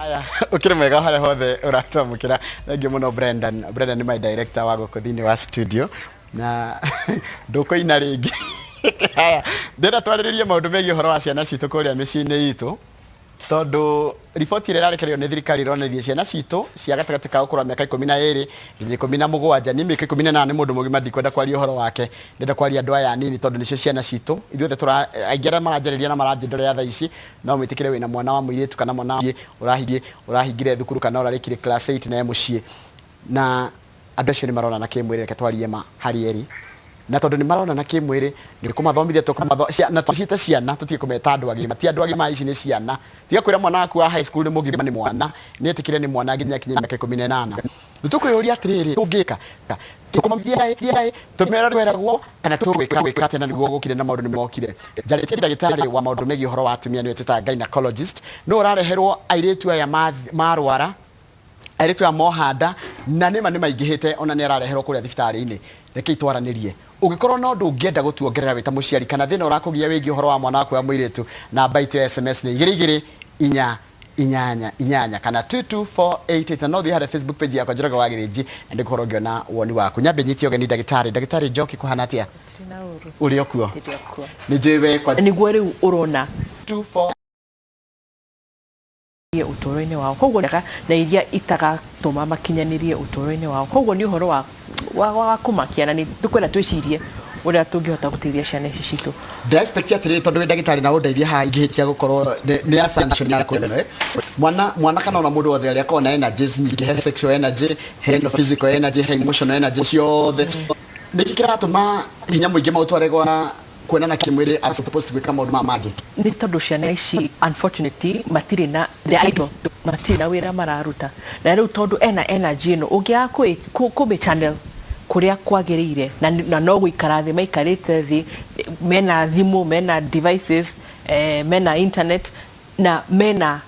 Aya, ukire mwega hale hothe uratomukira. Thank muno Brendan. Brendan ni my director wa guku thini wa studio na nduko ina ringi. Aya, ndenda twariririe maundu megie horo wa ciana citu kuria micii-ini itu. Tondu riboti ira irarekererio ni thirikari ironethie ciana citu cia gatagati ka ukura miaka 12 nginya 17 ni miaka 18 mundu mugima ndikwenda kwaria horo wake ndenda kwaria andu aya nini tondu nicio ciana citu ithuothe aingera maranjariria na maranjindorera thaa ici no mwitikire wina mwana wa muiritu kana mwana urahingire thukuru kana urarikire class 8 na mucii na andu acio ni marona na kimwiri reke twarie ma hari eri na tondu ni marona na kimwiri ni kumathomithia na tuciite ciana tutie kumeta andu agima ti andu agima ici ni ciana tiga kwira mwana waku wa high school ni mugima ni mwana ni etikire ni mwana nginya kinya miaka 18 nitukuyoria atiriri tungika tukumamithia tumera rweragwo kana twika tena niguo gukire na maundu ni mokire jarite ndagitari wa maundu megie horo wa atumia ni weteta gynecologist no urareherwo airitu aya marwara airitu ya mohanda na nima ni maingihite ona ni arareherwo kuria thibitari-ini reke itwaranirie ugikorwo no ndu ungienda gutuongerera wita muciari kana thina urakugia wigi horo wa mwana waku wa muiritu na baito ya SMS ni 22 kana 22488 na no thi hare Facebook page yakwa Njoroge wa Girinji ndi kuhoro ngiona woni waku nyambe nyitio geni ndagitari Njoki kuhana atia tina uru uri okuo ni jiwe kwa niguo riu urona 24 utoro-ini wao koguo na iria itagatuma makinyanirie utoro-ini wao koguo ni uhoro wa kumakia na ni tukwenda twicirie uria tungihota gutithia ciana ici citu respect atiri tondu we ndagitari na undeithia ha ingihitia gukorwo ni assumption ya kwenda mwana kana ona mundu wothe aria kona energies nyingi he sexual energy he physical energy he emotional energy ciothe nikikira tuma hinya muingi mautware gwa kuonana kimwiri as supposed to become maundu mangĩ ni tondu ciana ici unfortunately matire na the idol matire na wira mararuta na riu tondu ena energy no ungia ku channel kuria kwagirire na no guikara thi maikarite thi mena thimu mena devices mena internet na mena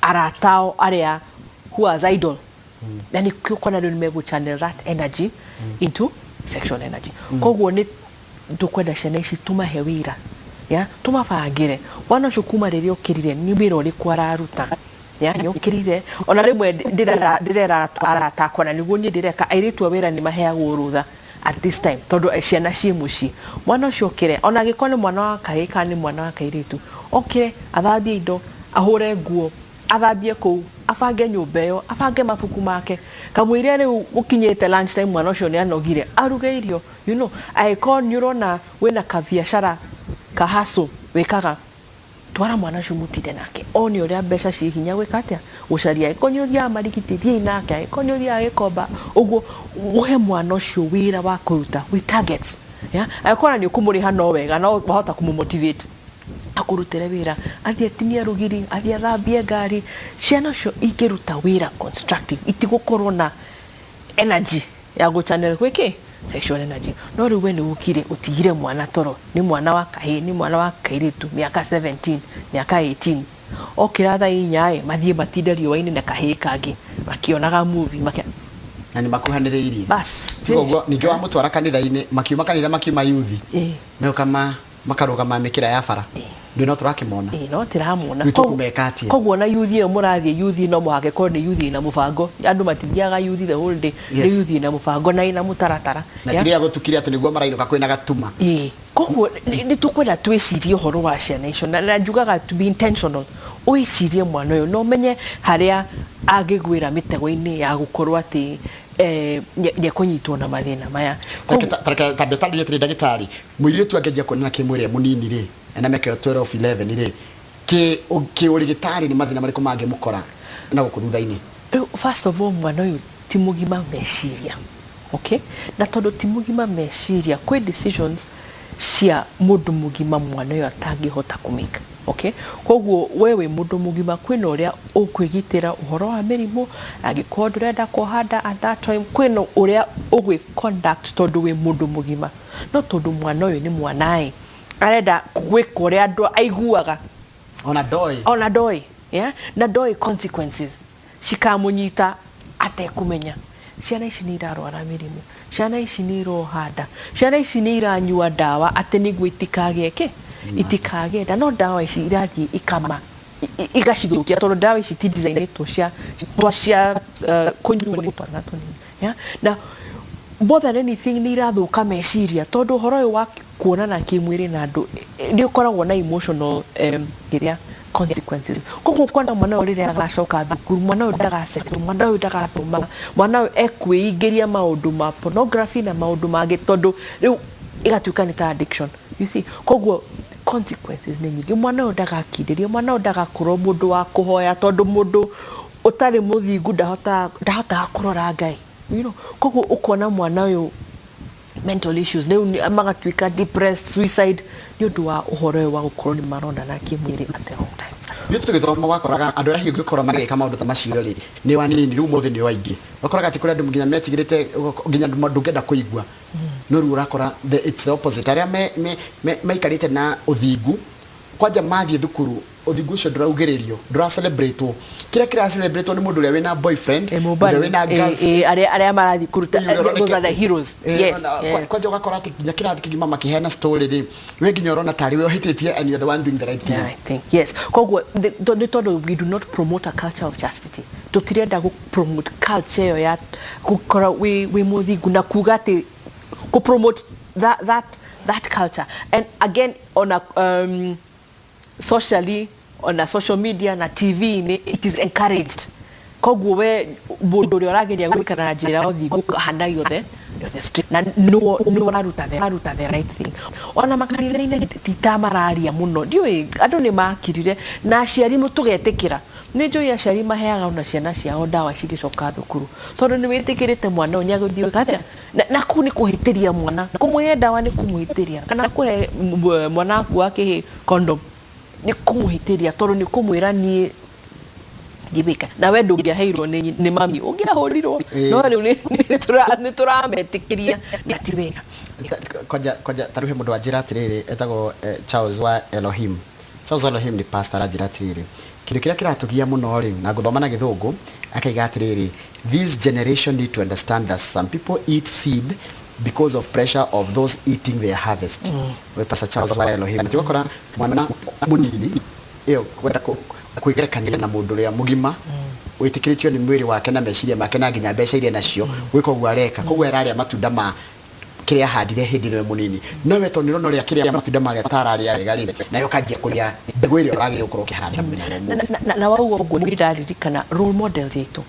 aratao aria who as idol na ni kukona ni megu channel that energy into sexual energy koguo ni tukwenda ciana ici tumahe wira ya tumabangire wana cukuma riria ukirire ni wira uri kwararuta ya ni ukirire ona rimwe ndirera aratakwa na niguo ni ndireka airitu wira ni maheagwo rutha at this time tondu ciana ci muci mwana ucio ukire ona gikoni mwana wa kahika ni mwana wa kairitu okire athambie indo ahure nguo athambie ku afange nyumba yo afange mafuku make kamwire riu ukinyete lunch time mwana ucio ni anogire aruge irio you know aikon neurona wena kabiashara kahaso wekaga twara mwana ucio mutide nake oni uria mbeca ci hinya gwika atia gucaria ikonyo thia marigitirie nake ikonyo thia gikomba uguo uhe mwana ucio wira wa kuruta with targets ya aikona ni ukumuriha no wega no bahota kumumotivate akurutire wira athie tinia rugiri athie thambie ngari ciana cio ikiruta wira constructive itigukorwo na energy ya go channel gwiki sexual energy no riwe ni ukire utigire mwana toro ni mwana wa kahi ni mwana wa kairitu miaka 17 miaka 18 okiratha inyae mathie matinderi waini na kahi kangi makionaga movie na ni makuhaniriirie bas tiguo ningi wa mutwara kanitha-ini makiuma kanitha makiuma yuthi meo kama makarugama mikira ya bara ndio no turakimona no tiramona tukumekatie koguo na yuthi ĩyo mũrathie yuthi no mũhake ko ni yuthi na mũbango andu matithiaga yuthi the whole day ni yuthi na mũbango na ina mũtaratara na kiria gutukire ati niguo marainoka kwina gatuma koguo ni tukwenda twicirie uhoro wa ciana icio na njugaga to be intentional uicirie mwana ũyũ no menye haria angigwira mitego-ini ya gukorwo ati ni kunyitwo na mathina maya tabetali yetri ndagitari muiritu angeja kuonana kimwiri munini ri ena meke 12 11 ri ki urigitari ni mathina mariko mange mukora na gukuthutha-ini first of all mwana uyu ti mugima meciria okay na tondu ti mugima meciria kwi decisions cia mundu mugima mwana uyu atangihota kumika okay koguo wewe mundu mugima kwina uria ukwigitira uhoro wa mirimu agikorwo ndurenda kuhanda at that time kwina uria ugwi conduct tondu we mundu mugima no tondu mwana uyu ni mwanai arenda gwika uria andu aiguaga ona doi yeah na doi consequences shikamunyita atekumenya ciana ici ni irarwara mirimu ciana ici ni irohanda ciana ici ni iranyua dawa ati niguo itikage itikagenda no dawa ici irathie ikama igacithukia tondu ndawa ici ti designetwo cia kunyuo ni twana tunini na more than anything ni irathuka meciria tondu horo uyu wa kuonana kimwiri na andu ni ukoragwo na emotional consequences koko kwana mwana uri agacoka thukuru mwana uyu ndagacetu mwana uyu ndagathoma mwana uyu ekwiingiria maundu ma pornography na maundu mangĩ tondu riu igatuika ni ta addiction you see koguo consequences ni nyingi mwana uyu ndagakindirie mwana uyu ndagakorwo mundu wa kuhoya tondu mundu utari muthingu ndahota kurora Ngai you know koguo ukona mwana uyu mental issues ni magatuika depressed suicide ni undu wa uhoro wa gukorwo ni marona na kimwiri at the wrong time Yetu githoma wakoraga andu ahi ngikora mageka maundu ta macio ri ni wanini riu muthe ni waingi wakoraga ati kuri andu nginya metigirite nginya andu ngenda kuigua no ru urakora it's the opposite aria maikarite na uthingu kwanja mathie thukuru uthingu ucio nduraugiririo ndura celebrate kira celebrate ni mundu uria wina boyfriend uria wina girlfriend aria marathi kuruta those are the heroes yes kwanja ugakora ati nginya kirathi kigima makihena story ri we nginya urona tari we ohititie and you are the one doing the right thing I think yes koguo we do not promote a culture of chastity tutirenda go promote culture yo ya gukora we muthingu na kuga ati go promote that culture and again on a socially on a social media na TV it is encouraged koguo we mundu uri orageria gwikara na njira uthingu handa yothe street na no naruta the right thing ona makanithine titamararia muno ndiwe andu ni makirire na aciari mutugetikira ni njui aciari maheaga ona ciana ciao ndawa cigicoka thukuru tondu ni witikirite mwana unya guthii kathe na ku ni kuhitiria mwana kumuhe ndawa ni kumuhitiria kana kuhe mwana aku wake condom ni kumuhitiria tondu ni kumwira ni gibika na we ndungiaheirwo ni mami ungiahurirwo no riu ni turametikiria ati wega koja taruhe mundu ajira atiriri etago Charles wa Elohim ni pastor ajira atiriri kindu kiria kiratugia muno riu na guthoma na githungu akaiga atiriri this generation need to understand that some people eat seed because of pressure of those eating their harvest we pastor Charles wa Elohim tikokora mwana munini iyo kwenda kuigerekania na mundu ria mugima witikiritio ni mwiri wake na meciria make na nginya mbeca iria nacio gwiko gwa reka koguo eraria matunda ma kiria handire hindi no munini no we toniro no ria kiria matunda maria tararia wega ri na yo kanjia kuria mbegu iria uragire ukorwo kihanda na waugo uguo ni ndaririkana role models yetu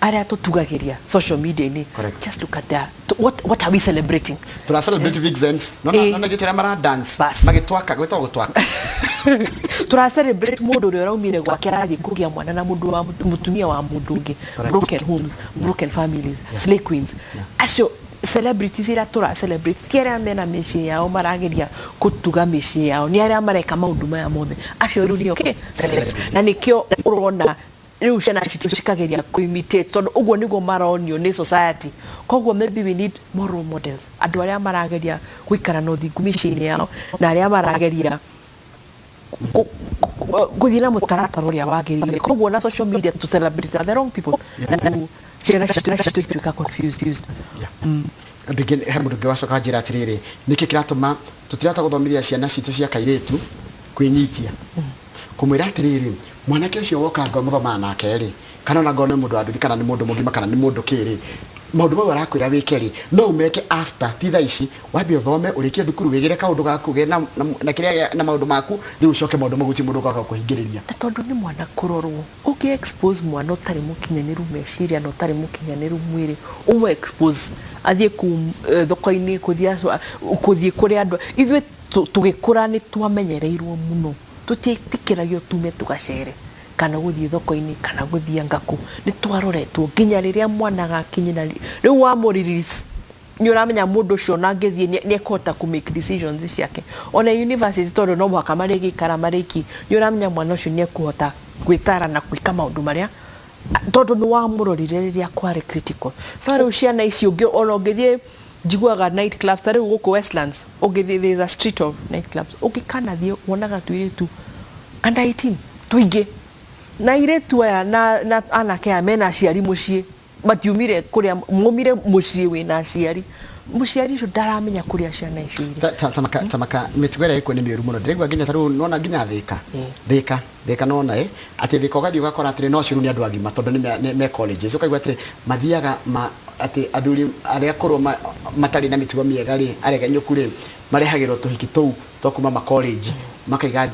aria tutugagiria social media ni just look at that what are we celebrating tuna celebrate vixens no gitira mara dance magitwaka gwetwa gutwaka tura celebrate mundu uri raumire gwake arathi kugia mwana na mundu wa mutumia wa mundu ungi broken homes broken families slay queens acio celebrities ira tura celebrate tiara mena meci yao marageria kutuga meci yao ni aria mareka maundu maya mothe acio ru ni okay na nikio urona riu ciana citu cikageria kuimitate tondu uguo niguo maronio ni society koguo maybe we need more role models andu aria marageria guikara no thingu miciini yao na aria marageria guthira mutaratara uria wagirire koguo na social media to celebrate the wrong people and ciana citu tuika confused Begin mundu ngi wacoka njira atiriri niki kiratuma tutirata guthomiria ciana citu cia kairītu kwinyitia kumwira atiriri mwanake ucio woka ngomuthoma nake ri kana na ngone mundu andu kana ni mundu mugima kana ni mundu kiri maundu mau arakwira wikeri no umeke after thitha ici wabi uthome urikie thukuru wigire kaundu gaku ge na kiria na maundu maku thiu ucoke maundu maguti mundu gaka kuhingiriria tondu ni mwana kurorwo uki expose mwana utari mukinyaniru meciria no utari mukinyaniru mwiri umwe expose athie ku thoko-ini kuthie kuri andu ithwe tugikura ni twamenyereirwo muno tutitikiragio tume tugacere kana guthie thoko-ini kana guthie ngaku ni twaroretwo nginya riria mwana gakinyina riu wa mo release ni uramenya mundu cio na ngithie ni ekota ku make decisions ciake ona university tondu no mwaka marigi kara mariki ni uramenya mwana ucio ni ekuhota gwitara na kwika maundu maria tondu ni wa murorire riria kware critical no riu ciana icio ngi ona ngithie jiguaga night clubs tare guku Westlands ogithie there's a street of night clubs ukikana thie wonaga tuiritu under 18 tuingi na iretu aya na anake amena aciari mucii matiumire kuria mumire mucii wina aciari muciari ucio ndaramenya kuria ciana icio iri tamaka mitugere iko ni miuru muno ndirigwa nginya taru nona nginya thika nona ati thika ugathi ugakora ati no ciru ni andu agima tondu ni me colleges ukaigwa ati mathiaga ati athuri aria korwo matari na mitugo miega ri arega nyukuri marehagirwo tuhiki tou tokuma ma college makaiga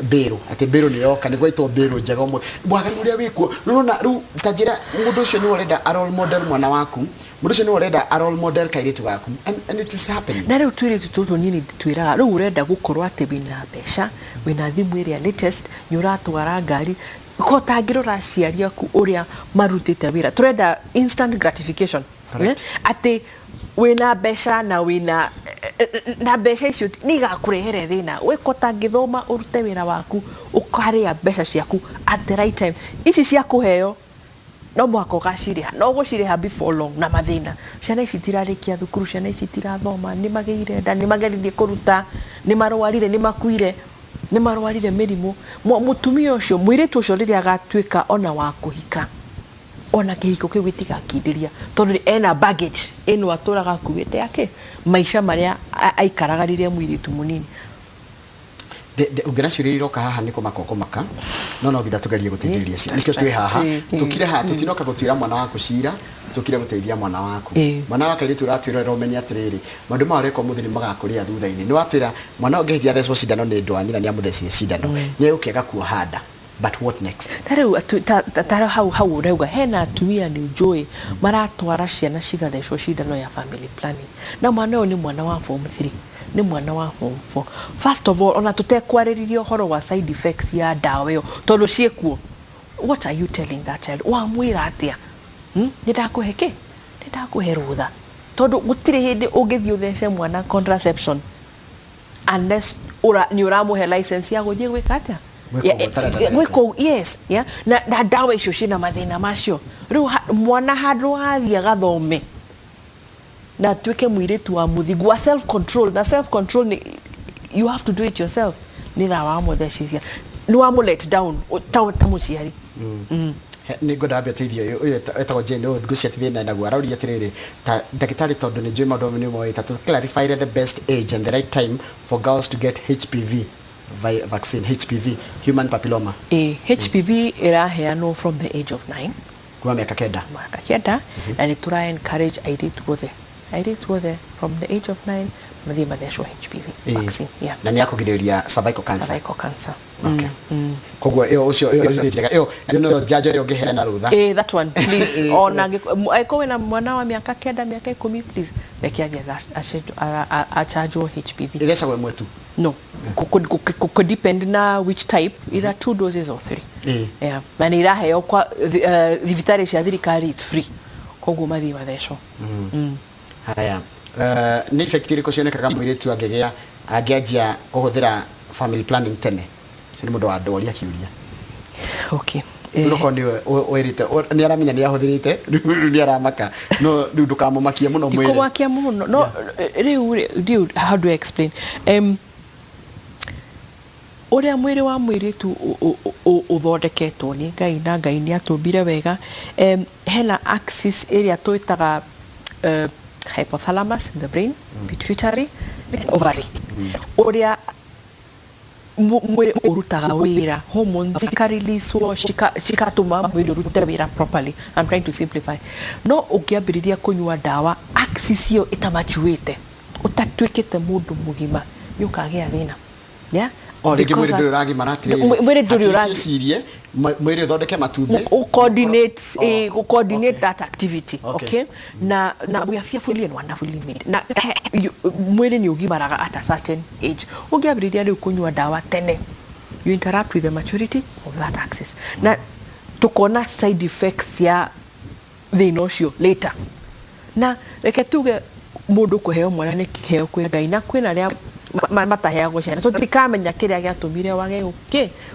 bero ati bero ni yoka ni gwaitwo bero njega umwe bwaga uria wikuo nona ru tajira mundu ucio ni urenda role model mwana waku mundu ucio ni urenda role model kairitu gaku and it is happening na riu twiritu tutu nyini twiraga riu urenda gukorwo ati wina mbeca wina thimu iria latest nyuratwara ngari ko tangirora ciari aku uria marutite wira turenda instant gratification ati wina mbeca na wina na mbeca icio ni gakurehere thina wiko tangithoma urute wira waku ukaria mbeca ciaku at the right time ici cia kuheo no mwako gaciriha no guciriha before long na mathina ciana ici tirarikia thukuru ciana ici tirathoma ni mageire nda ni mageririe kuruta ni marwarire ni makuire ni marwarire mirimu mutumia ucio mwiritu ucio riria agatuika ona wa kuhika ona kihiko kiu gitigakindiria tondu ena baggage eno aturaga kuite yake maisha maria aikaraga riria mwiritu munini ungiracirira iroka haha niko makoko maka no githa tugerie guteithĩrĩria ciana nikio twi haha tukire haha tutinoka gutwira mwana waku cira tukire guteithia mwana waku mwana wa kairitu ratwira umenye atiriri mandu mareko muthini magakuria thutha-ini ni watwira mwana ungehithia thecwo cindano ni ndwanyina ni amuthecire cindano ni ukiaga kuohanda but what next tariu tara hau urauga hena atumia ni njui maratwara ciana cigathecwo cindano ya family planning na mwana uyu ni mwana wa form 3 ni mwana wa form 4 first of all ona tutekwariria horo wa side effects ya dawa yo tondu ciekuo what are you telling that child wa mwira atia ndakuheke ndakuherutha tondu gutire hindi ungithii uthece mwana contraception unless ni uramuhe license ya guthii gwika atia gwiko yes yeah na dawa icio cina mathina macio riu mwana handu athia gathome na twike mwiritu wa muthingu wa self control na self control you have to do it yourself ni tha wa muthecithia ni wa mu let down ta muciari ni ngoda abia teithio uyu etagwo Jane ngucia thina na gwa rauria atiriri ta ndagitari tondu ni njui maundu ni moita to clarify the best age and the right time for girls to get HPV vaccine HPV human papilloma HPV iraheanwo from the age of 9 kwa miaka kenda na ni tura encourage airitu wothe from the age of 9 mathie mathecwo HPV vaccine na ni akugiriria cervical cancer okay kogwa iyo ucio iyo no jajo iyo ngehena rutha that one please ona aikowe na mwana wa miaka kenda miaka 10 please bekiathia a charge HPV ilesa we mwetu no could depend na which type either 2 doses or 3 yeah na ni raheo kwa thibitari cia thirikari it's free kogwa mathie mathecwo haya ni effective ko cione kaka mwiritu angegea angianjia kuhuthira family planning tene cini mundu wa ndori akiuria okay nuko ni werite ni aramenya ni ahuthirite ni aramaka no ndukamumakie muno mwiri kumakia muno no riu how do I explain uria mwiri wa mwiritu uthondeketwo ni ngai ni atumbire wega hena axis area twitaga hypothalamus in the brain pituitary ovary uria mwiri urutaga wira hormones zikareleaswo cikatuma mwiri urute wira properly. I'm trying to simplify. No ukiambiriria kunyua dawa axis iyo itamachuite utatwikite mundu mugima yukagia thina yeah rĩngĩ mwĩrĩ ndũrĩ ũragima ratire mwĩrĩ ndũrĩ ũragicirie mwĩrĩ ũthondeke matumbĩ coordinate that activity okay na we are fearfully and wonderfully made na mwĩrĩ nĩ ũgimaraga at a certain age ũngĩambĩrĩria rĩu kũnyua dawa tene you interrupt with the maturity of that axis na tukona side effects ya thĩna ũcio later na reke tuge mũndũ kũheo mwana nĩ kĩheo kwĩ Ngai na kwĩna rĩa mataheagwo ciana so tikamenya kiria giatumire wage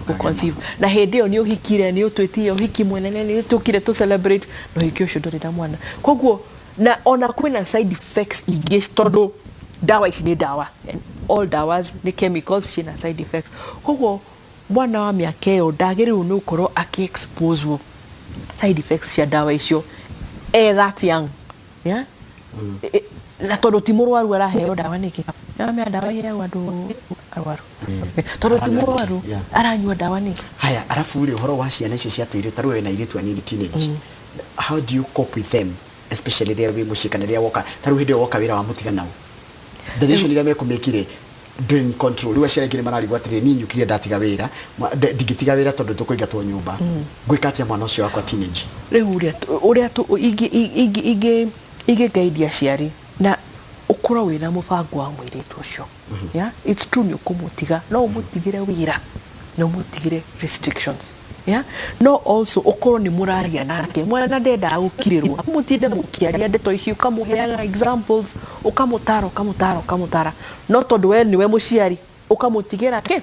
ku conceive na hindi yo ni uhikire ni utwitie uhiki mwenene ni tukire to celebrate no hikio cio nduri na mwana koguo na ona kwina side effects ingĩ tondu dawa ici ni dawa and all dawas ni chemicals cina side effects koguo mwana wa miaka iyo ndagĩrĩirwo nĩ ukorwo aki-expose side effects cia dawa icio that young yeah na tondu ti murwaru araheo dawa niki ya dawa ya wandu arwaru tondu ti murwaru aranyua dawa niki haya arafu ule uhoro wa ciana icio cia tuire taruwe na iritu anini teenage how do you cope with them especially rĩrĩa wĩ mũciĩ kana rĩrĩa woka tarĩu hĩndĩ ĩyo woka wĩra wa mũtiga nao decision iria mekumĩkire during control rĩu aciari aingĩ mararigwo atĩrĩ niĩ nyukire ndatiga wĩra ndingĩtiga wĩra tondũ tũkũingatwo nyũmba ngwĩka atĩa mwana ũcio wakwa teenage rĩu ũrĩa ingĩgeithia aciari na ũkorwo wĩna mũbango wa mũirĩtu ũcio yeah it's true nĩ ũkũmũtiga no ũmũtigĩre wĩra no ũmũtigĩre restrictions yeah no also ukorwo ni muraria nake mwana ndenda gukirĩrwo mutinde mukiaria ndeto icio ukamuheaga examples ukamutara no tondu we niwe muciari ukamutigira ke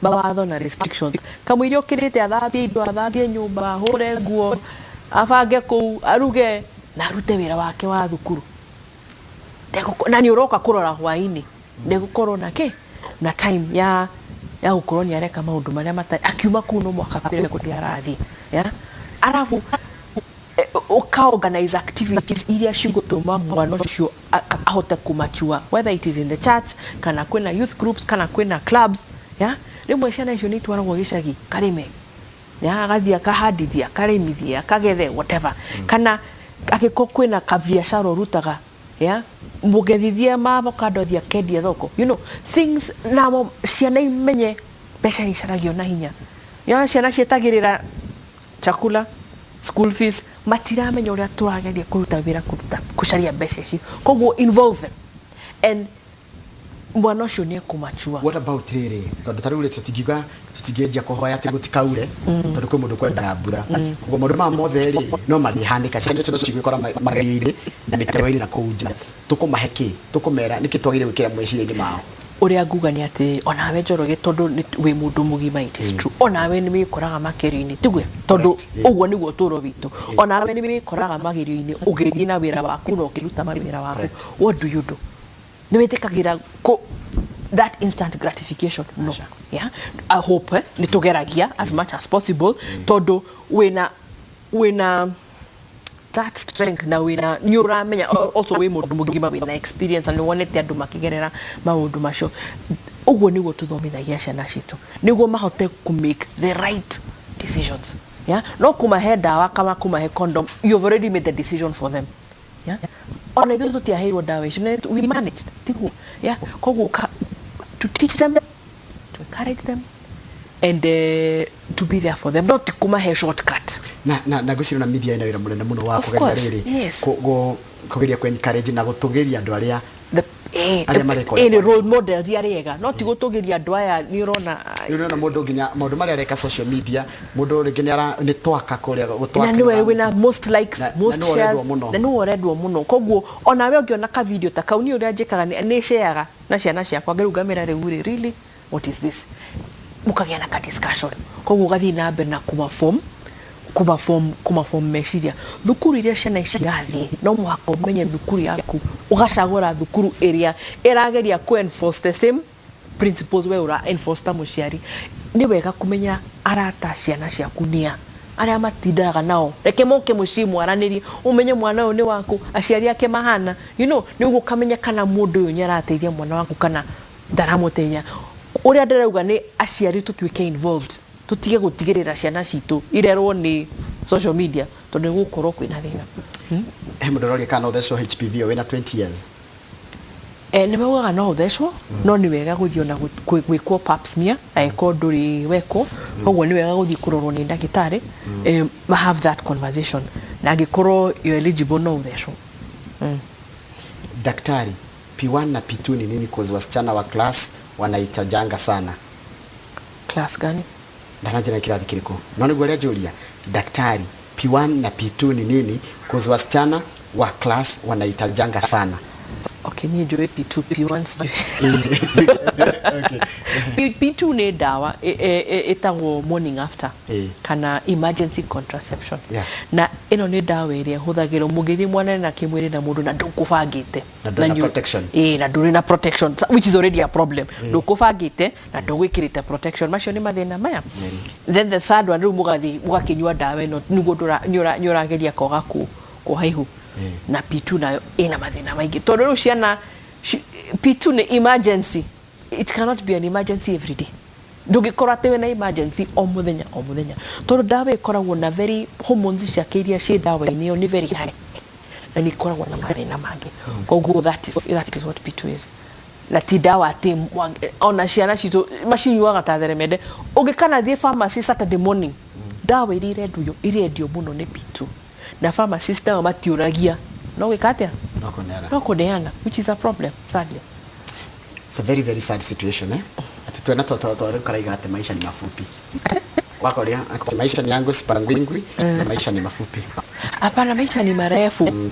mawatho na restrictions kamwire ukirite athambie indo athambie nyumba hure nguo afange kuu aruge na arute wira wake wa thukuru na ni uroka kurora hwaini ndigukorwo nake na time ya gukorwo ni areka maundu maria matari akiuma kuno mwaka kwire kundi arathi ya arafu organize activities iria cigutuma mwana ucio ahote kumachua whether it is in the church kana kwina youth groups kana kwina clubs ya rimwe ciana icio ni twaragwo gicagi karime ya agathia kahadithia karimithia kagethe whatever kana agiko kwina kabiashara rutaga ya mugethithia avocado thia kendia thoko you know things namo ciana imenye mbeca ni caragio na hinya ya ciana cietagirira chakula school fees matiramenya uria turageria kuruta wira kucaria mbeca ici koguo involve them and mwana ucio ni kumachua. What about riri tondu tariu ri tutingiendia kuhoya ati gutikaure tondu kwi mundu kwenda mbura koguo maundu ma mothe ri no marihanika ciana icio cigikora magerio-ini na mitawa-ini na kuunja tukumaheki tukumera niki twagire gwikira mweciria-ini mao uria nguga ni ati onawe njoroge tondu wi mundu mugima it is true onawe ni wikoraga makerio-ini tigwe tondu uguo niguo turo witu onawe ni wikoraga magerio-ini ugithii na wira waku no kiruta mawira waku what do you do ni witikagira that instant gratification no yeah I hope ni tugeragia as much as possible tondu wina that strength na wina nyuramenya also we mundu mugima wina experience and wonete andu makigerera maundu macio uguo niguo tuthomithagia ciana citu niguo mahote ku make the right decisions yeah no kumahe dawa kama kumahe condom you've already made the decision for them yeah ona ithu tutiaheirwo dawa icio we managed tigu yeah koguo to teach them to encourage them and to be there for them not kumahe shortcut na gucira na media ina wira munene muno wa kugeria riri kugeria ku encourage na gutugiria andu aria any role models ariega no ti gutugiria andu aya ni urona mundu nginya maundu maria areka social media mundu ringi ni twaka kuria gutwaka na niwe wina most likes most shares na no oredwo muno koguo ona we ungiona ka video ta kauni uria njikaga ni shareaga na ciana ciakwa ngerugamira riu really what is this mukagia na ka discussion koguo gathi na mbe na kuma form meciria thukuru iria ciana icirathi no mwako menye thukuru yaku ugacagura thukuru area irageria ku enforce the same principles we ura enforce ta muciari ni wega kumenya arata ciana ciaku nia aria matindaga nao reke moke mucimu araniri umenye mwana uyu ni waku aciari yake mahana you know ni ugukamenya kana mundu uyu nyarateithia mwana waku kana ndaramutenya uria ndirauga ni aciari tutuike involved tutige gutigirira ciana citu irerwo ni social media tondu gukorwo kwina thina he mudorori kana uthecwo HPV wena 20 years ni maugaga no uthecwo no ni wega guthio na gwikwo pap smear aiko nduri weko koguo ni wega guthii kurorwo ni ndagitari have that conversation na gikorwo you eligible no uthecwo daktari P1 na P2 ni nini cause wasichana wa class wanaitajanga sana class gani ndanajira kirathi kiriko none gwaria julia daktari P1 na P2 ni nini cause wasichana wa class wanaitajanga sana okay ni jue P2 P1 okay P2 ni dawa etagwo morning after kana emergency contraception na ino ni dawa iria huthagirwo mugithi mwana na kimwiri na mundu na ndukubangite na protection na nduri na protection which is already a problem ndukubangite na ndugwikirite protection macio ni mathina maya then the third one ru mugathi mugakinywa dawa ino niguo nyurageria koga ku haihu na P2 nayo ina mathina maingi tondu riu ciana P2 ni emergency. It cannot be an emergency every day. Ndungikora tewe na emergency o muthenya tondu dawa ikoragwo na very hormones cia kiria cie dawa ini ni very high na ni ikoragwo na mathina mangi koguo that is what P2 is. Na ti dawa ati ona ciana citu macinyuaga ta theremende ungikana thie pharmacy Saturday morning dawa irendio muno ni P2 na pharmacist nao matiuragia no wikatia no kuneana which is a problem sadly. It's a very very sad situation ati twena toto karaiga ati maisha ni mafupi wako ria ati maisha ni yangu sipangwingwi na maisha ni mafupi. Hapana, maisha ni marefu.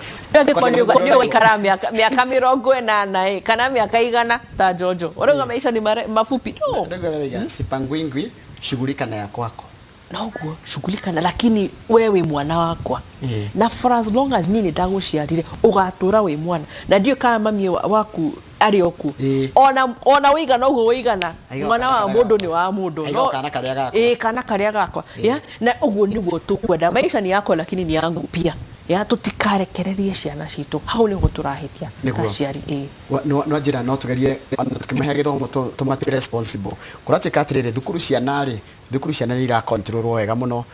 Ndio ikara miaka 80 kana miaka 100 ta Jojo. Oronga maisha ni mafupi. No. Ndio sipangwingwi, shughulika na yako wako. Na uguo shughulika na lakini wewe mwana wakwa. Na for as long as nini ndaguciarire ugatura we mwana. Na ndio kama mami waku ari oku. Ona wigana uguo wigana. Mwana wa mundu ni wa mundu. No kana karia gako. Kana karia gako. Na uguo niguo tukwenda maisha ni yako lakini ni yangu pia. Tutikarekererie ciana citu hau ni guturahitia taciari no njira no tugerie tukimahe githomo tumatu responsible kuratuika atirire thukuru ciana ni ira control wega muno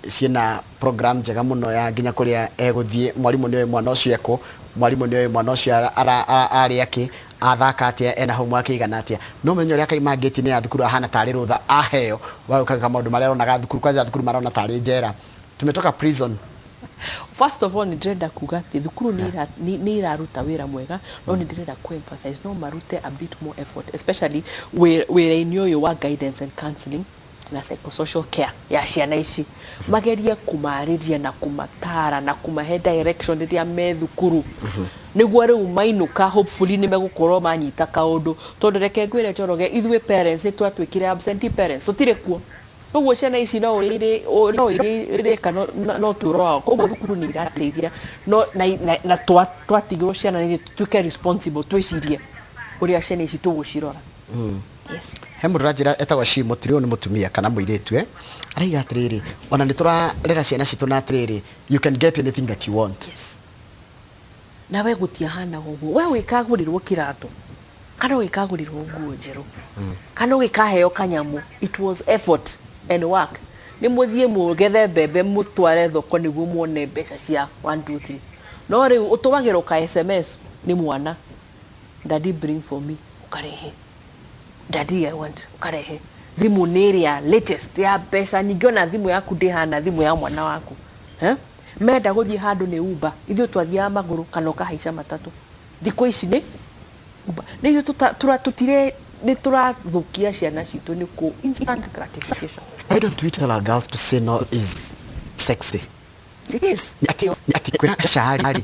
ciina program njega muno ya nginya kuria eguthie mwarimu ni mwana ucio eko mwarimu ni mwana ucio ari aki athaka atia ena homework igana atia no menyo ria kaima gate ni ya thukuru ahana tari rutha aheo wagukaga maundu maria onaga thukuru kwanza thukuru marona tari njera tumetoka prison. First of all, ndirenda kuga ati thukuru ni iraruta wira mwega no ndirenda ku emphasize no marute a bit more effort, especially where in your guidance and counseling na psychosocial care ya ciana ici mageria kumariria na kumatara na kumahe direction iria me thukuru niguo riu mainuka hopefully ni megukorwo manyita kaundu tondu reke ngwire Njoroge ithwe parents twatwikire absentee parents tutire kuo uguo ciana ici no ire no turo koguo thukuru ni irateithia no na twatigirwo ciana ni tuke responsible twicirie uria ciana ici tugucirora. Yes. He murajira etagwa Shimo tirio ni mutumia kana muiretu araiga atiriri ona ni turarera ciana citu na atiriri you can get anything that you want. Yes. Na we gutia hana uguo we wikagurirwo kiratu kana wikagurirwo nguo njeru kana wikaheo kanyamu it was effort and work ni muthie mugethe bebe mutware thoko niguo muone mbeca cia 1 2 3 no riu utubagirwo ka SMS ni mwana daddy bring for me ukarehe daddy I want ukarehe thimu niria latest ya mbeca nyingi ona thimu yaku ndihana thimu ya mwana waku menda guthie handu ni Uber ithio twathia maguru kana ukahaica matatu thiko ici ni Uber ni ithio tutire ni turathukia ciana citu ni ku instant gratification. Why don't we tell our girls to say no is sexy? It is. Ati kwina shahari.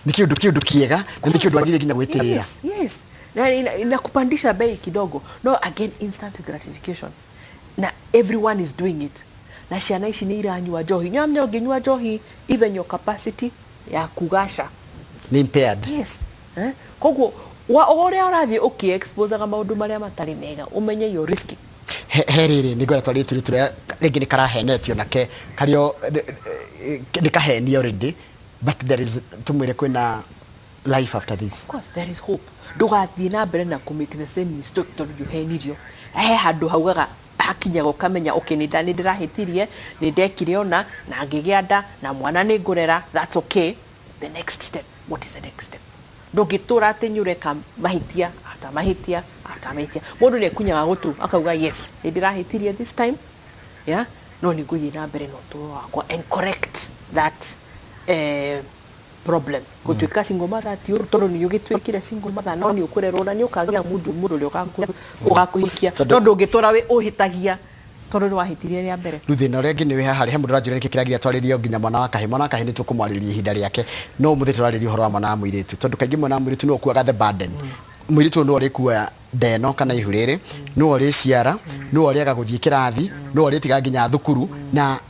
Ni kiundu kiega, ni kiundu agire ginya gweterera. Yes. Na kupandisha bei kidogo. No, again instant gratification. Na everyone is doing it. Na ciana ici ni iranyua johi. Nyamnya ungenyua johi even your capacity ya kugasha ni impaired. Yes. Koguo oria urathie expose ga maundu maria matari mega umenye your risk. Heriri ni gwara twari turi ringi ni karahenetio nake kario ni kaheni already but there is tumwire kwina life after this. Of course there is hope. Ndugathie na mbere na ku make the same mistake tondu yuhenirio handu haugaga hakinya gukamenya okay ni ndirahitirie ni ndekire ona na ngigianda na mwana ni ngurera that's okay. The next step, what is the next step? Ndugitura atinyure ka mahitia mundu ni kunyaga gutu akauga yes ndirahitirie this time no ni guthie na mbere no turo wakwa and correct that problem gutuika single mother ti urutoro ni ugitwikire single mother no ni ukurerwo na ni ukagia mundu ri ugakuhikia no ndugitura we uhitagia tondu ni wahitirie ria mbere riu thina uria ngi ni we haha he mundu ranjira niki kiragira twaririe nginya mwana wa kahe ni tukumwariria ihinda riake no muthi turaririe horo wa mwana wa muiritu tondu kaingi mwana wa muiritu no kuaga the burden muiritu no ri kuoya ndeno kana ihuriri no ri ciara no ri agaguthie kirathi no ri tiga nginya thukuru na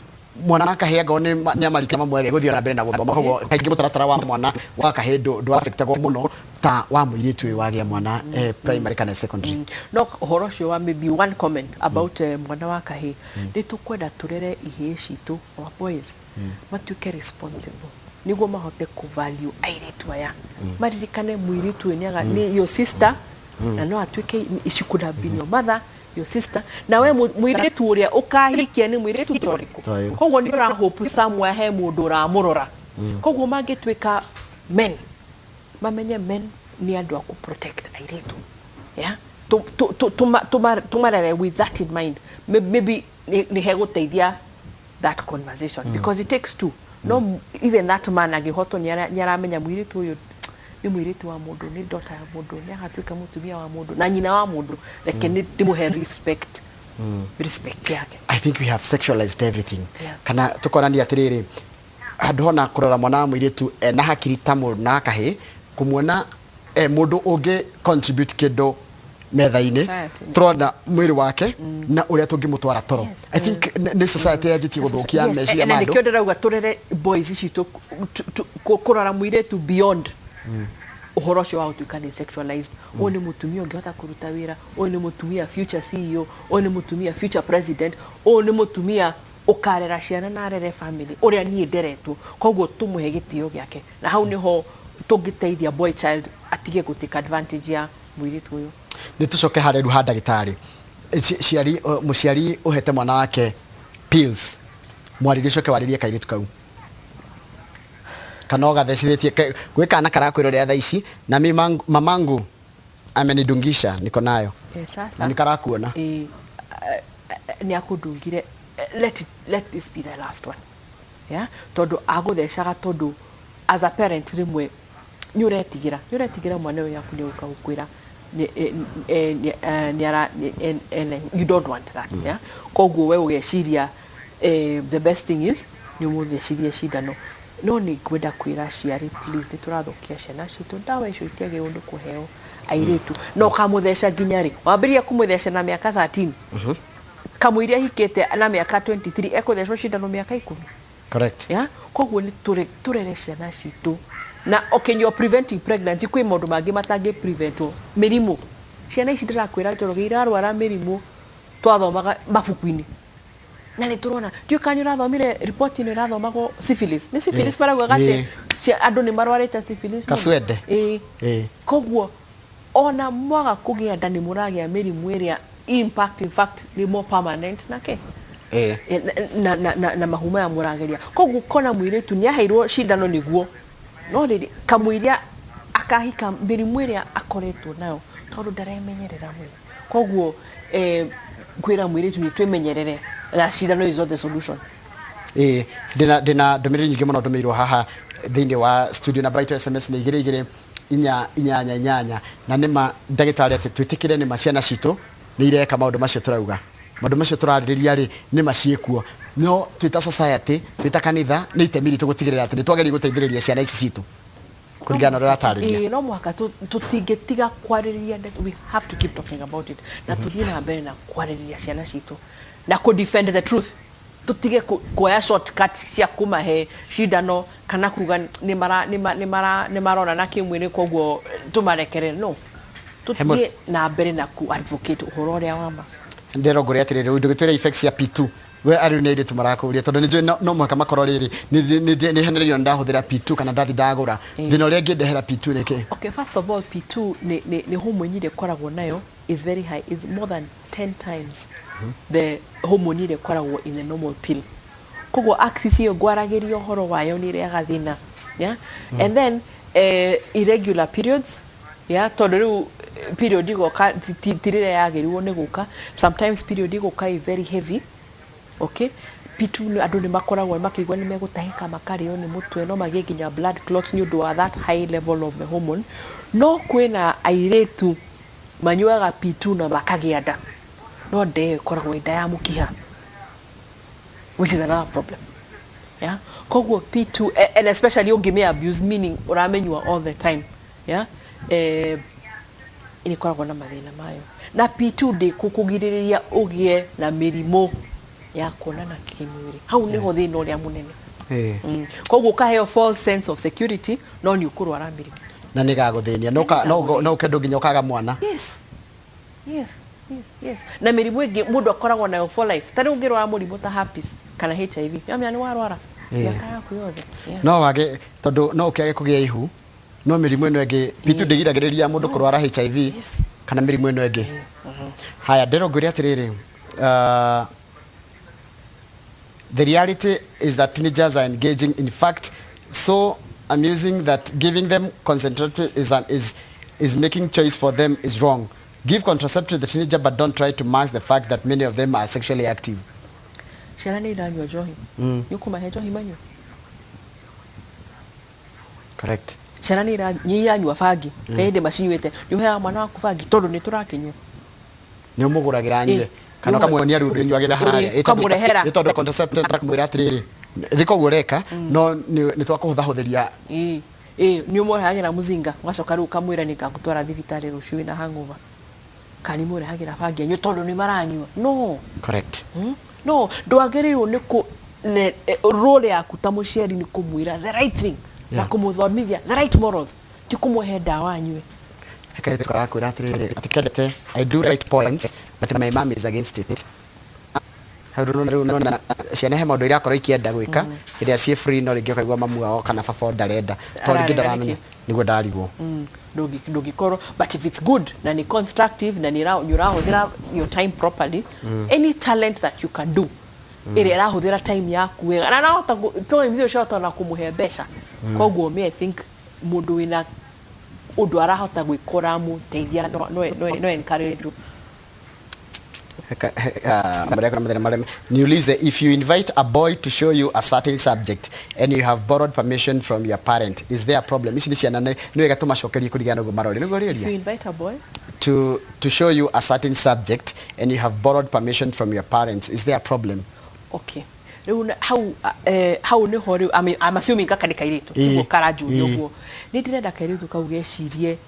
mwana wa kahe ngone ni amarika mamwe guthie na mbere na guthoma koguo kaingi mutaratara wa mwana wa kahe ndu affectagwo muno ta wa muiritu wagia mwana primary kana secondary. No horo cio wa maybe one comment about mwana wa kahe ni tukwenda turere ihie citu our boys matuke responsible niguo mahote ku value airitu aya maririkane muiritu ni your sister na no atuike she could have been your mother, your sister, na we muiritu uria ukahikia ni muiritu toriku koguo ni ura hope somewhere he mundu uramurora koguo mangituika men mamenye men ni andu aku protect airitu yeah tumarere with that in mind maybe ni heguteithia that conversation because it takes two no even that man agihoto ni aramenya muiritu uyu ni muiritu wa mundu ni daughter ya mundu ni agatuika mutumia wa mundu na nyina wa mundu like ni ndimuhe respect yake. I think we have sexualized everything kana tukonania atiriri handu hona kurora mwana wa muiritu na hakiri ta mundu na kahi kumuona mundu ungi contribute kido metha-ini turona mwiri wake na uria tungimutwara toro. I think ni society yajiti guthukia meciria mandu na nikio ndirauga turere boys ici kurora muiritu beyond uhoro ucio wa gutuika ni sexualized. Uyu ni mutumia ungihota kuruta wira, uyu ni mutumia future CEO, uyu ni mutumia future president, uyu ni mutumia ukarera ciana na arere family uria nie nderetwo koguo tumuhe gitio giake na hau niho tungiteithia boy child atige gutake advantage ya muiritu uyu. Ni tucoke hareru ha ndagitari muciari uhete mwana wake pills mwaririe coke waririe kairitu kau kanoga thecithĩtie gwĩ kana karakwĩrorera thaa ici na mamangu amenidungisha niko nayo sasa na nikarakuona ni akundungire let this be the last one yeah tondu aguthecaga tondu as a parent rimwe nyuretigira mwana uyu yaku ni ukagukwira you don't want that yeah koguo we ugeciria the best thing is ni muthecirie shindano no ni kwenda kwira ciari please ni turathukia ciana citu ndawa icio itiage undu kuheo airitu no kamutheca nginyari wambiria kumutheca na miaka 13 kamuiria hikete na miaka 23 ekuthecwo shindano miaka 10 correct yeah koguo ni turere ciana citu na okay you're preventing pregnancy kwi maundu mangi matangi preventwo mirimu ciana ici ndirakwira njoroge irarwara mirimu twathomaga mabuku-ini na ni turona ndio kanyu rathomire report ni rathomago syphilis ni syphilis baragwa gate andu ni marwarite syphilis kaswede koguo ona mwaga kugia ndani muragia mirimu iria impact in fact ni more permanent nake na mahuma ya murageria koguo kona muiritu ni aheirwo shindano niguo no riri kamuiria akahika mirimu iria akoretwo nayo tondu ndaremenyerera mwe koguo kwira muiritu ni twemenyerere na shindano is not the solution. Dina ndomiriri nyingi muno ndomirwo haha thiini wa studio na baita SMS ni igire inyanya na nima ndagitari ati twitikire ni maciana citu ni ireka maundu macio turauga maundu macio turaririria ri ni maciekuo no twita society twita kanitha ni itemiri tugutigirira ati ni twageri guteithiriria ciana ici citu kuringana na ratariria no mwaka tutingetiga kwaririria we have to keep talking about it na tuthie na mbere na kwaririria ciana citu na ku defend the truth tutige kuoya shortcut cia kumahe shindano kana kuga ni marona na kimwini koguo tumarekere no tuthie na mbere na ku advocate uhoro ria wama ndirogore atiriri ndugitwira effects ya P2 we ari needed tumarakuria tondu nije no mwaka makoro riri ni henererio ndahuthira P2 kana ndathi ndagura thina uria ngindehera P2 niki. Okay, first of all P2 ni hormone nyire koragwo nayo is very high, is more than 10 times the hormone nyire koragwo in the normal pill koguo axis iyo gwaragirio horo wayo ni ria gathina yeah and then irregular periods yeah tondu riu period igoka tirire yagerirwo ni guka sometimes period igoka very heavy okay P2 andu ni makoragwo makigwa ni megutahika makario ni mutwe no magie nginya blood clots ni undu wa that high level of the hormone no kwina airitu manyuaga P2 na makagia nda no de koragwo nda ya mukiha which is another problem yeah koguo P2 and especially ungime abuse meaning uramenywa all the time yeah ini koragwo na mathina mayo na P2 de kukugiriria ugie na mirimo ya kuonana kimwiri hau niho thina uria munene koguo kaheo false sense of security no ni ukurwara mirimo na nigaguthenia no kendo nginya ukaga mwana yes na mirimo ingi mundu akoragwo nayo for life tari ungirwara murimo ta herpes kana HIV yamya ni warwara miaka yaku yothe no wage tondu no ukage kugia ihu no mirimu eno enge bitu ndigiragiriria mundu kurwara HIV kana mirimu eno enge haya ndero ngwire atiriri the reality is that teenagers are engaging in fact so amusing that giving them contraceptive is making choice for them is wrong. Give contraceptive to the teenager but don't try to mask the fact that many of them are sexually active. Ciana nĩ iranyua njohi nĩũkũmahe njohi manyue correct ciana nĩ iranyua bangi hĩndĩ macinyuĩte nĩũheaga mwana waku bangi tondũ nĩ tũrakĩnyua nĩũmũgũragĩra nyue kana ũkamwonia rĩu ndĩnyuagĩra harĩa ũkamũrehera nĩ tondũ contraceptive tũramwĩra atĩrĩrĩ thika ũguo ũreka no nĩ twakũhũthahũthĩria nĩ ũmũrehagĩra mũzinga ũgacoka rĩu ũkamwĩra nĩ ngagũtwara thibitarĩ rũciũ wĩna hangover kana nĩmũrehagĩra bangi anyue tondũ nĩ maranyua no correct no ndwagĩrĩirwo nĩ role yaku ta mũciari nĩ kũmwĩra the right thing na kũmũthomithia the right morals ti kũmũhe ndawa anyue kairĩtu karakwĩra atĩrĩrĩ atikendete I do right poems but my mom is against it rĩu nona ciana he maũndũ irakorwo ikienda gwĩka hĩndĩ ciĩ free no rĩngĩ ũkaigua mamu wao kana baba ndarenda to rĩngĩ ndaramenya nĩguo ndarigwo ndũngĩkorwo but if it's good na nĩ constructive na nĩũrahũthĩra your time properly any talent that you can do ĩrĩa ĩrahũthĩra time yaku wega na nahota poems icio ciahota na kũmũhe mbeca koguo me I think mũndũ wĩna ũndũ arahota gwĩkora mũteithia no encourage you. Niulize, if you invite a boy to show you a certain subject and you have borrowed permission from your parent, is there a problem? If you invite a boy to show you a certain subject and you have borrowed permission from your parents, is there a problem? Okay. How ni hori I'm assuming kaka ni kairītu niguo karaju niguo ni ndirenda kairītu kau gecirie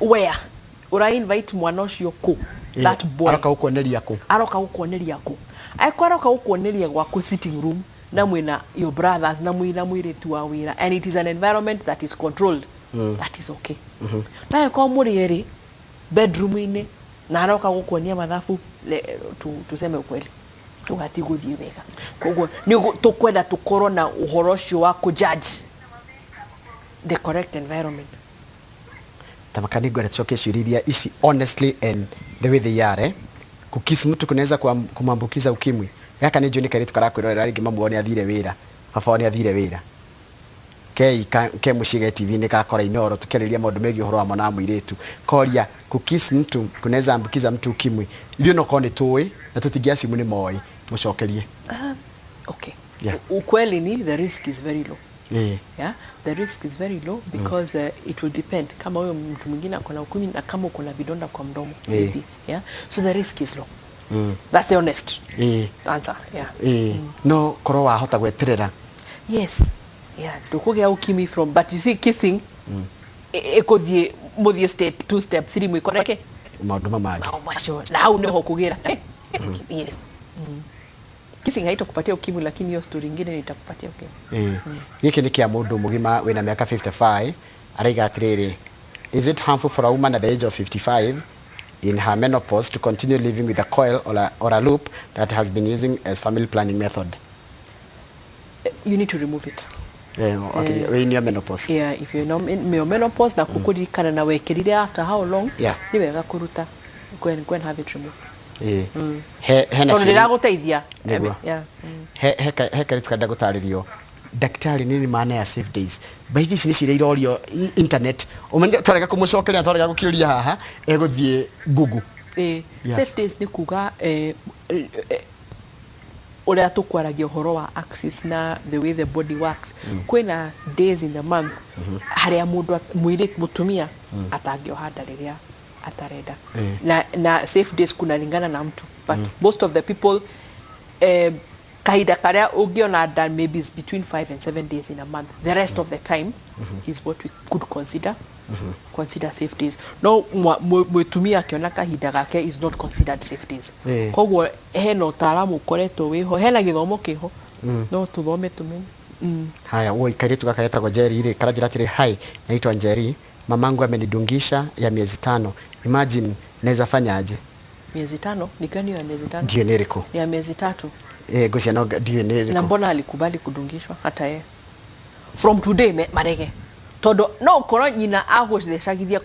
where ura invite mwana ucio ku that boy aroka gukuoneria ku aroka gukuoneria gwaku sitting room na mwina your brothers na mwiritu wa wira and it is an environment that is controlled that is okay tae kwa muri eri bedroom ine na aroka gukuonia mathabu tuseme ukweli tugati guthie wega koguo ni tukwenda tukorwo na uhoro ucio wa ku judge the correct environment tamakani gwara choke shiriria isi honestly and the way they are kukisi mtu kunaweza kumambukiza ukimwi yaka ni joni kairītu karakwirorera ringi mamuone athire wira baba one athire wira ke mushige TV ni kakora inoro tukeriria maundu megi uhoro wa mwana mwiritu koria kukisi mtu kunaweza ambukiza mtu ukimwi ithio no kone tuwe na tutigia simu ni moi mucokerie okay ukweli ni the risk is very low yeah the risk is very low because it will depend kama huyo mtu mwingine akona ukimwi na kama uko na vidonda kwa mdomo maybe yeah so the risk is low that's the honest answer yeah no koro wa hota gweterera yes yeah ndukugia ukimwi from but you see kissing ekuthie muthie step 2 step 3 mwikoreke maundu mamagi na hau niho kugira yes kissing haitakupatia ukimwi lakini hiyo story nyingine nitakupatia ukimwi giki ni kia mundu mugima wina miaka 55 araiga atiriri is it harmful for a woman at the age of 55 in her menopause to continue living with a coil or a loop that has been using as family planning method? You need to remove it. Okay, in your menopause. Yeah, if you're in your menopause na kukurikana na wekirire after how long? Ni wega kuruta. Go and have it removed. Ndio guteithia. Yeah. He kairītu kada gutaririo. Daktari nini maana ya safe days? By this ni cire irorio internet. Umenye twarega kumucokeria twarega gukiuria haha eguthie Google. Safe days ni kuga uria tukwaragia uhoro wa axis na the way the body works. Kwina days in the month haria mundu mutumia atangiohanda riria atarenda na safe days kunalingana na mtu but most of the people kaida karia ugiona that maybe is between 5 and 7 days in a month. The rest of the time is what we could consider safe days. No mwetumia akiona kahinda gake is not considered safe days. Koguo hena utaalamu ukoretwo wiho hena githomo kiho no tuthome tumenye. Haya woi kairītu gaka yetagwo Jerry ri karajira tiri hai naitwa Jerry mamangu amenidungisha ya miezi 5 imagine naweza fanya aje? Miezi 5 ni gani ya miezi 5? Ndio niriko ya miezi 3 Ngocia no ndiye ni na mbona alikubali kudungishwa hata yeye from today marege todo no koro nyina agũthecagithia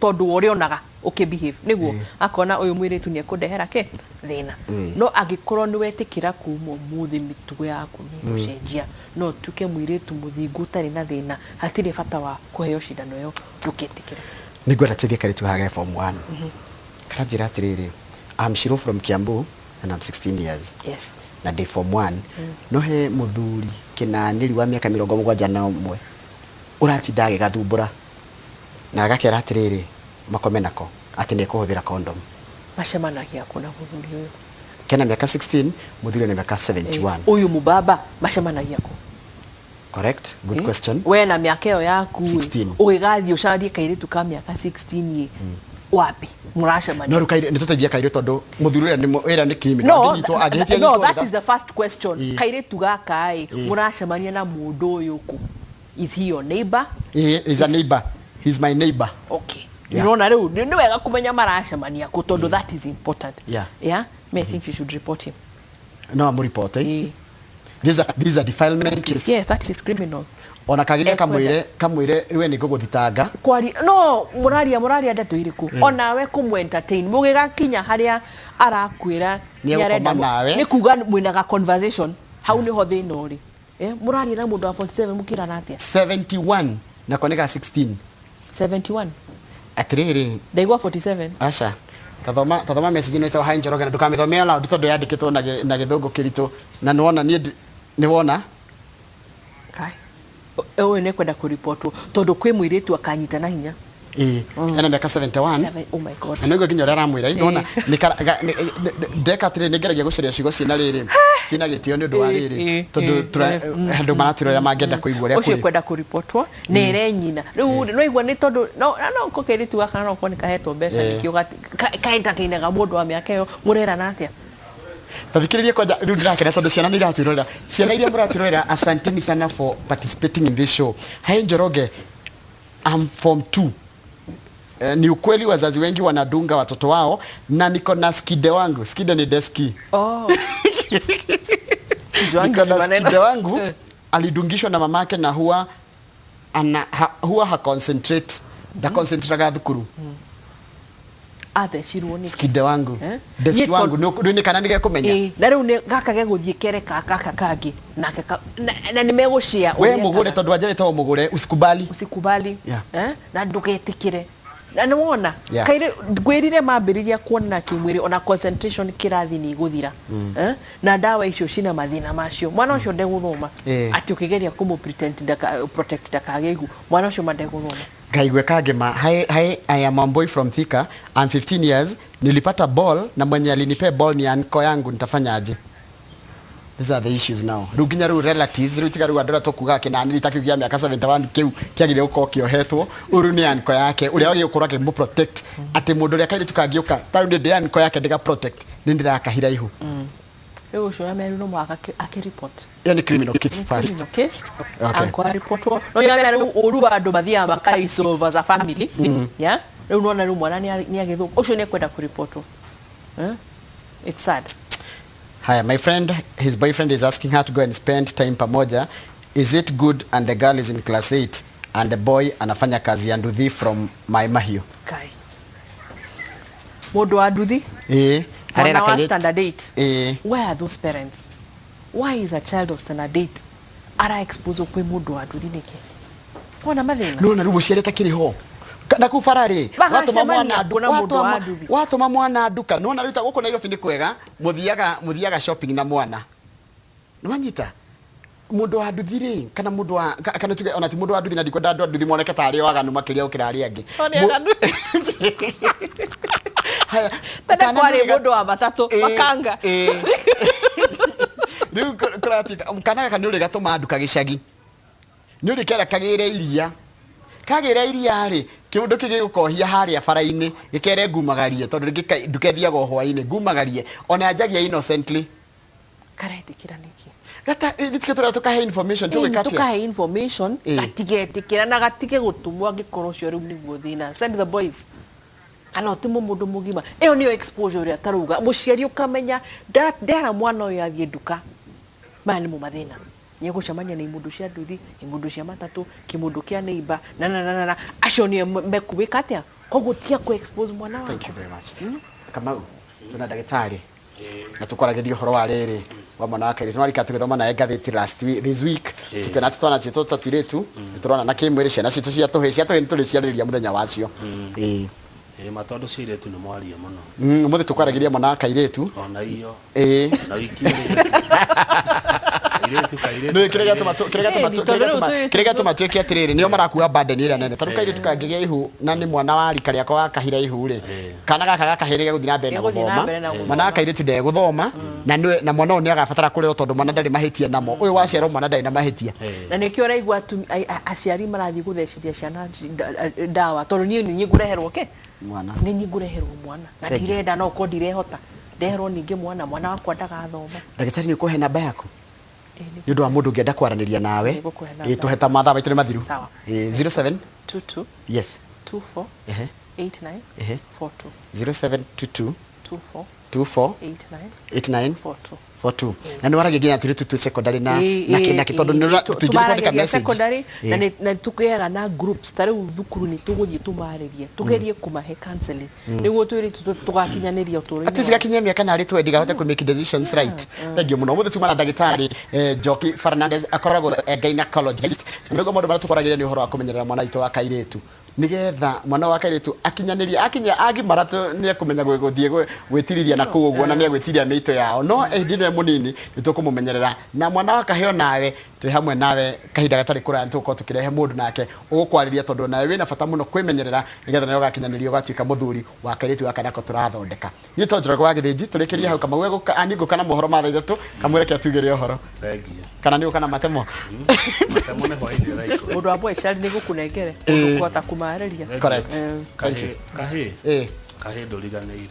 tondu uri onaga ukibehave niguo akona uyu mwiritu ni ekudehera ke thina no agikorwo ni wetikira kuma muthi mitugo yaku ni gucenjia no tuke mwiritu muthingu tari na thina hatire bata wa kuheo cindano yo ukitikira nigwenda tithie kairītu hage form 1 kana njira atiriri I'm Shiro from Kiambu and I'm 16 years yes na day form 1 no he muthuri kinaniri wa miaka 71 uratinda agigathumbura na agakera atiriri makome nako ati ni kuhuthira condom macemanagia kuna muthuri uyu kena miaka 16 muthuri na miaka 71 uyu mubaba macemanagia ko correct good question we na miaka yo yaku 16 ugigathie ucarie kairitu ka miaka 16 ye wapi muracemania no rukaire ni tutajia kaire tondu muthuri ni wera ni criminal ngithitwo agihitia no that is the first question kairitu gaka ai muracemania na mundu uyu ku is he your neighbor is a neighbor he's my neighbor okay you know na riu ni wega kumenya maracemania ku tondu that is important yeah me think you should report him no I'm reporting these are defilement case yes that is criminal ona kagiria kamwire riwe ni guguthitanga kwari no muraria ndeto iriku ona we kumu entertain mugigakinya haria arakwira ni arenda nawe ni kuga mwinaga conversation hau ni ho thina uri muraria na mundu wa 47 mukira na atia 71 na koneka 16 71 atiriri ndaigwa 47 acha tathoma message ino ito hai Njoroge na ndukamithomea loud tondu yandikitwo na githungu kiritu na niwona ni wona kai ewe ne kwenda kuripotwo tondu kwi mwiritu akanyita na hinya ena miaka 71 oh my god na niguo nginya ramwira inona ndeka tire nigeragia gucaria cigo cina riri cina gitio ni undu wa riri tondu andu maratiro ya mangenda kuigua ria kuri kwenda kuripotwo nere nyina riu no igua ni tondu no ko kairitu gaka no ko ni kahetwo mbeca nikio kaentertainaga mundu wa miaka iyo murera na atia tathikiririe kwanja riu ndirakena tondu ciana ni iratwirorera ciana iria muratwirorera asanteni sana for participating in this show hai Njoroge I'm form 2 ni ukweli wazazi wengi wanadunga watoto wao na niko na skide wangu skide ni deski niko na skide wangu alidungishwa na mamake na huwa ha concentrate da concentrate ga thukuru shironi skide wangu deski wangu ni kana nige kumenya na riu ni gaka ge guthie kere kaka kangi na nimegucia we mugure tondu anjerete o mugure usikubali na ndugetikire na niwona kaire gwirire mambiriria kuona kimwiri ona concentration kirathi ni guthira na dawa icio cina mathina macio mwana ucio ndeguthoma ati ukigeria kumu protect dakagegu mwana ucio mandeguthoma gaigwe kagema hi I am a boy from Thika I'm 15 years nilipata ball na mwenye alinipe ball ni anko yangu nitafanyaje these are the issues now ruginya ru relatives ru tigaru andora tokuga kina nilitakigia miaka 71 kiu kiagire uko kiohetwo uru ni anko yake uria wagi ukora ke mu protect ati mundu ria kaire tukangiuka taru ndi anko yake ndiga protect ndira kahira ihu riu ucio ameru no mwaka akireport yani criminal case first criminal case anko report no yameru uru bandu bathia makaisolve as a family yeah riu no na riu mwana ni agithuka ucio ni kwenda kureport it's sad. Hi, my friend, his boyfriend is asking her to go and spend time pamoja. Is it good? And the girl is in class 8 and the boy anafanya kazi ya nduthi from Maimahio. Kai. Modo wa nduthi? Mwana wa standard 8. Where are those parents? Why is a child of standard 8 ara expose kwe modo wa nduthi niki? Wana mathina? No, na rumu ciareta kiriho. Na kufarari watu mwana duka no na ruta guko Nairobi ni kwega muthiaga shopping na mwana nwanyita mundu wa nduthiri kana mundu wa kana tuge ona ti mundu wa nduthi na ndikwenda andu nduthi moneke tari waganu makiria ukirari angi haya tena kwari mundu wa matatu makanga riu kuratika mkana kana uri gatuma nduka gicagi ni uri kera kagire iria ri kiundu kigi gukohia haria bara-ini gikere ngumagarie tondu ndukethiaga hwa-ini ngumagarie ona anjagia innocently karetikira niki gata nditike tura tukahe information tukahe information gatigetikira na gatige gutumwa ngikorwo cio riu niguo thina send the boys kana utimu mundu mugima iyo niyo exposure ria taruga muciari ukamenya ndara mwana uyu athie nduka mani mu mathina nyegucamania na imundu cia nduthi imundu cia matatu kimundu kia neighbor na acio ni mekubika atia koguo tia ku expose mwana wako. Thank you very much. Kama tuna ndagitari na tukorageria horo wa riri wa mwana wake ritwa rika tugithoma na ngathiti this week tutena tutona tito tatiretu turona na kimwiri ciana citu cia tuhe cia tuhe turi ciaririria muthenya wacio matondu ciretu ni mwaria muno muthi tukorageria mwana wa kairītu ona iyo na wiki kirega tumatuike atiriri nio marakua burden ira nene taruka ire tukangigia ihu na ni mwana wa rika riako wa kahira ihu ri kana gaka gakahirige guthina mbere na guthoma mwana wa kairītu nde guthoma na mwana oni agabatara kurero tondu mwana ndari mahitia namo uyu waciarwo mwana ndari na mahitia na nikio raigua aciari marathi guthecithia ciana ndawa tondu ni nyigureherwo ke mwana ni nyigureherwo mwana na ndirenda no ko ndirehota ndeherwo ningi mwana wakwa ndagathoma ndagitari ni kuhe namba yako ni ndo mundu ngienda kwaraniria nawe tuheta mathaa baitu ni mathiru 07 22 yes 24 89 42 0722 24 24 89 42 na ni waragegia atiri tu secondary na kitondu ni tujipondeka message secondary na tukiaga na groups tare thukuru ni tuguthie tumaririe tugerie kumahe counseling niguo twiri tugakinyaniria uturo ati sigakinya miaka na ari twendiga hote ku make decisions right thengio muno muthu tuma na ndagitari Joki Fernandez akoragwo gynecologist niguo mundu bara tukorageria ni uhoro wa kumenyerera mwana ito wa kairītu nigetha mwana wa kairītu akinyaniria agimaratu ni kumenya guthie gwitirithia na kuo guona ni gwitiria meito yao no ndine munini nitukumumenyerera na mwana wa kaheo nawe twi hamwe nawe kahinda gatari kurani tuko tukirehe mundu nake ugukwariria tondu nawe wina bata muno kwimenyerera nigetha nayo gakinyaniria ugatuika muthuri wa kairītu wa kanako turathondeka ni tonjora kwa githiji turikiria hau kama wego aningo kana mohoro ma thaithatu kamwere kia tugire uhoro kana ni ukana matemo matemo ne hoide raiko mundu wa boy child ni gukunengere undu kwata kumareria correct kahe ndoriganeire